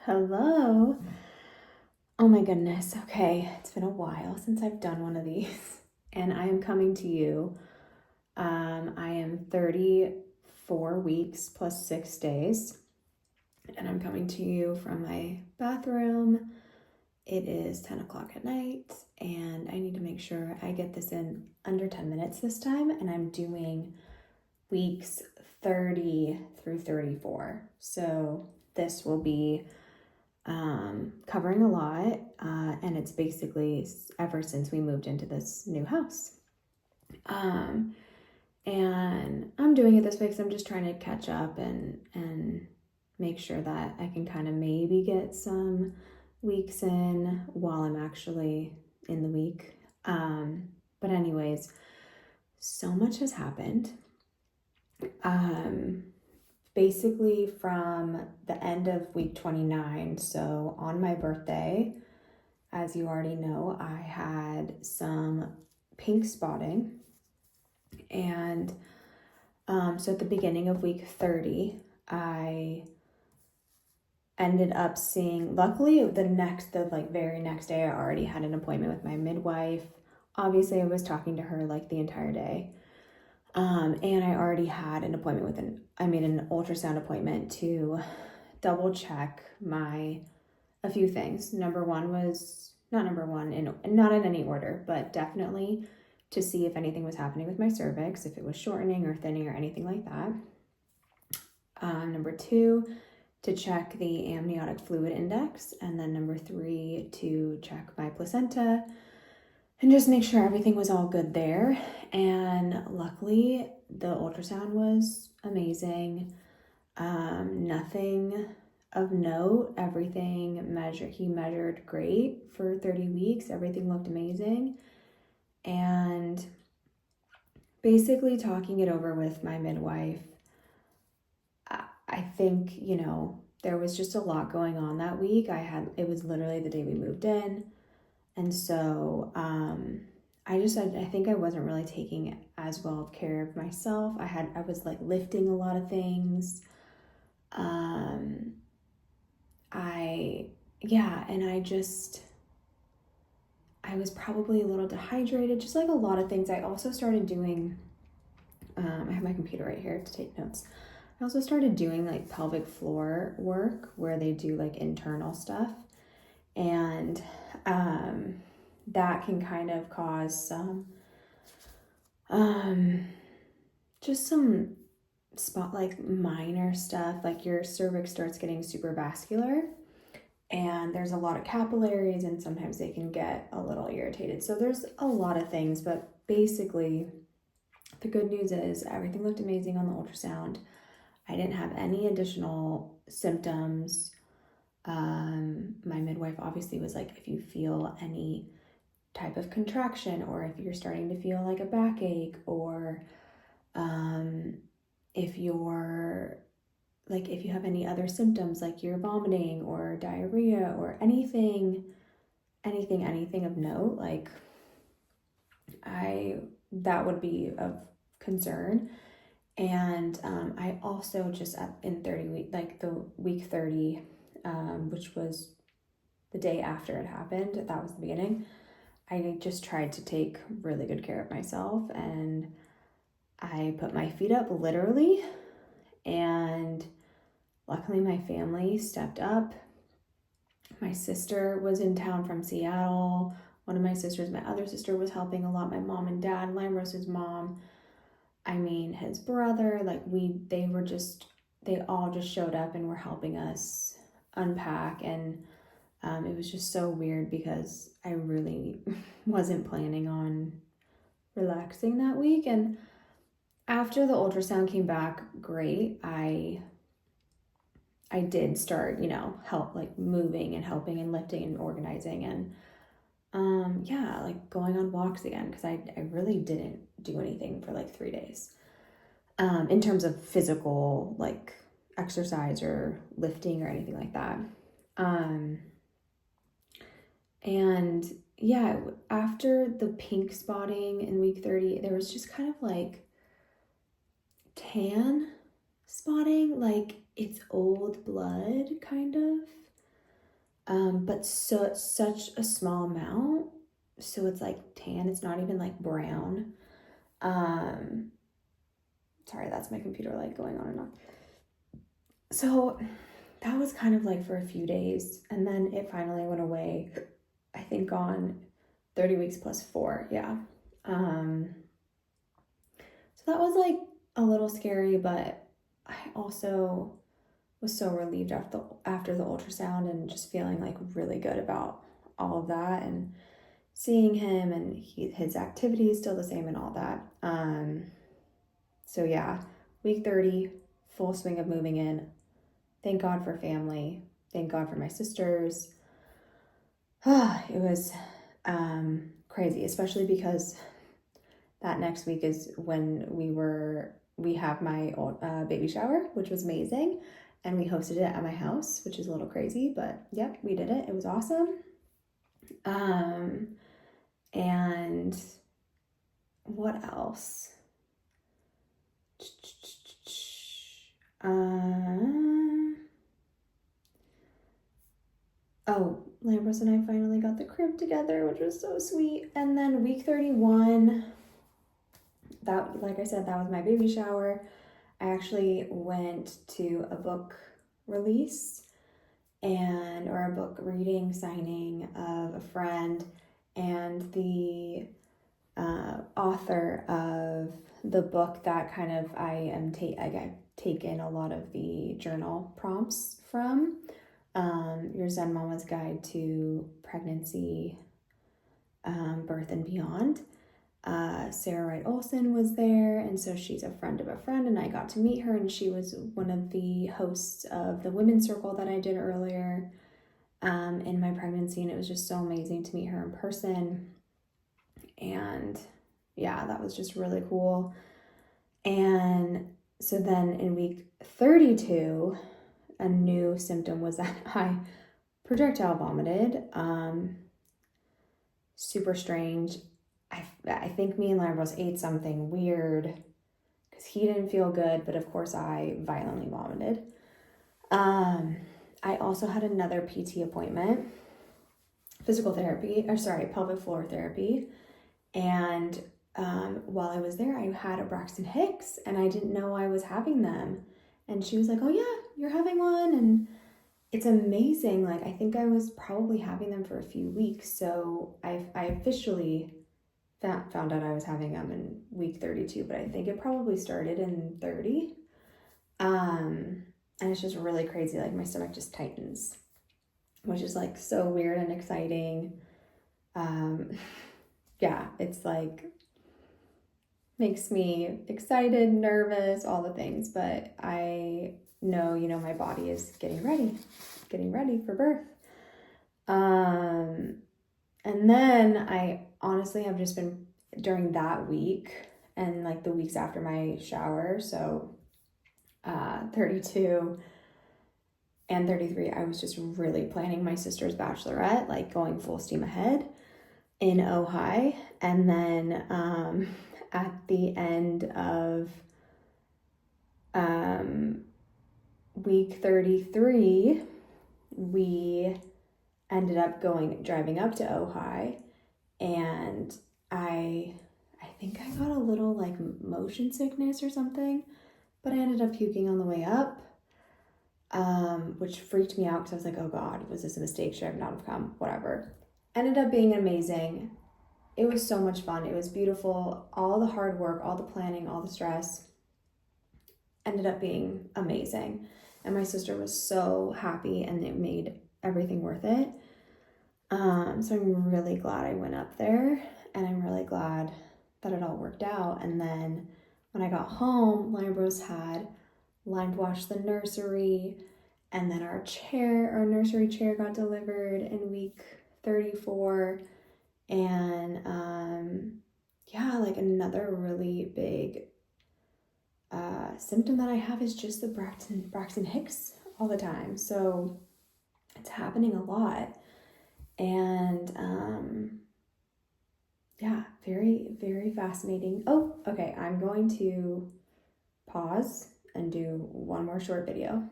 Hello. Oh my goodness. Okay, it's been a while since I've done one of these, and I am coming to you. I am 34 weeks plus 6 days, and I'm coming to you from my bathroom. It is 10 o'clock at night, and I need to make sure I get this in under 10 minutes this time, and I'm doing weeks 30 through 34. So this will be covering a lot, and it's basically ever since we moved into this new house. And I'm doing it this way because I'm just trying to catch up and make sure that I can kind of maybe get some weeks in while I'm actually in the week. But anyways, so much has happened. Basically from the end of week 29, so on my birthday, as you already know, I had some pink spotting. And so at the beginning of week 30, I ended up seeing, luckily the very next day, I already had an appointment with my midwife. Obviously I was talking to her like the entire day. And I already had an appointment I made an ultrasound appointment to double check a few things. Number one was, not in any order, but definitely to see if anything was happening with my cervix, if it was shortening or thinning or anything like that. Number two, to check the amniotic fluid index. And then number three, to check my placenta and just make sure everything was all good there. And luckily, the ultrasound was amazing. Nothing of note. He measured great for 30 weeks. Everything looked amazing. And basically talking it over with my midwife, I think, there was just a lot going on that week. It was literally the day we moved in. And so I think I wasn't really taking as well of care of myself. I was like lifting a lot of things. I was probably a little dehydrated, just like a lot of things. I also started doing, I have my computer right here to take notes. I also started doing like pelvic floor work where they do like internal stuff. And that can kind of cause some just some minor stuff, like your cervix starts getting super vascular and there's a lot of capillaries and sometimes they can get a little irritated. So there's a lot of things, but basically the good news is everything looked amazing on the ultrasound. I didn't have any additional symptoms. My midwife obviously was like, if you feel any type of contraction or if you're starting to feel like a backache or if you have any other symptoms like you're vomiting or diarrhea or anything of note, like that would be of concern. And I also just in 30 week, like the week 30, which was the day after it happened, that was the beginning. I just tried to take really good care of myself and I put my feet up literally, and luckily my family stepped up. My sister was in town from Seattle. One of my other sister was helping a lot. My mom and dad, Lamros's mom, his brother, they all just showed up and were helping us unpack. And it was just so weird because I really wasn't planning on relaxing that week. And after the ultrasound came back great, I did start, help like moving and helping and lifting and organizing and like going on walks again because I really didn't do anything for like 3 days in terms of physical like exercise or lifting or anything like that. And yeah, after the pink spotting in week 30, there was just kind of like tan spotting, like it's old blood kind of. but so such a small amount. So it's like tan. It's not even like brown. Sorry, that's my computer light going on and on. So that was kind of like for a few days, and then it finally went away, I think on 30 weeks plus 4. Yeah. So that was like a little scary, but I also was so relieved after the ultrasound and just feeling like really good about all of that and seeing him, and his activity is still the same and all that. So yeah, week 30, full swing of moving in. Thank God for family. Thank God for my sisters. It was crazy, especially because that next week is when we have my baby shower, which was amazing. And we hosted it at my house, which is a little crazy, but yep, we did it. It was awesome. And what else? Oh, Lambros and I finally got the crib together, which was so sweet. And then week 31, that, like I said, that was my baby shower. I actually went to a book release or a book reading signing of a friend, and the author of the book that kind of I've taken a lot of the journal prompts from, Your Zen Mama's Guide to Pregnancy, Birth and Beyond. Sarah Wright Olson was there, and so she's a friend of a friend, and I got to meet her, and she was one of the hosts of the women's circle that I did earlier in my pregnancy, and it was just so amazing to meet her in person. And yeah, that was just really cool. And so then in week 32, a new symptom was that I projectile vomited. Super strange. I think me and Lambros ate something weird because he didn't feel good, but of course I violently vomited. I also had another PT appointment, pelvic floor therapy. And while I was there, I had a Braxton Hicks, and I didn't know I was having them. And she was like, "Oh yeah, you're having one." And it's amazing. Like, I think I was probably having them for a few weeks. So I officially found out I was having them in week 32, but I think it probably started in 30. And it's just really crazy. Like, my stomach just tightens, which is like so weird and exciting. Yeah, it's like makes me excited, nervous, all the things, but I know, my body is getting ready for birth. And then I honestly have just been, during that week and like the weeks after my shower, so 32 and 33, I was just really planning my sister's bachelorette, like going full steam ahead in Ojai. And then at the end of week 33, we ended up driving up to Ojai, and I think I got a little like motion sickness or something, but I ended up puking on the way up, which freaked me out because I was like, oh God, was this a mistake? Should I not have come? Whatever. Ended up being amazing. It was so much fun. It was beautiful. All the hard work, all the planning, all the stress ended up being amazing. And my sister was so happy, and it made everything worth it. So I'm really glad I went up there, and I'm really glad that it all worked out. And then when I got home, Lambros had lined washed the nursery, and then our nursery chair got delivered in week 34. And yeah, like another really big symptom that I have is just the Braxton Hicks all the time. So it's happening a lot. And yeah, very, very fascinating. Oh, okay, I'm going to pause and do one more short video.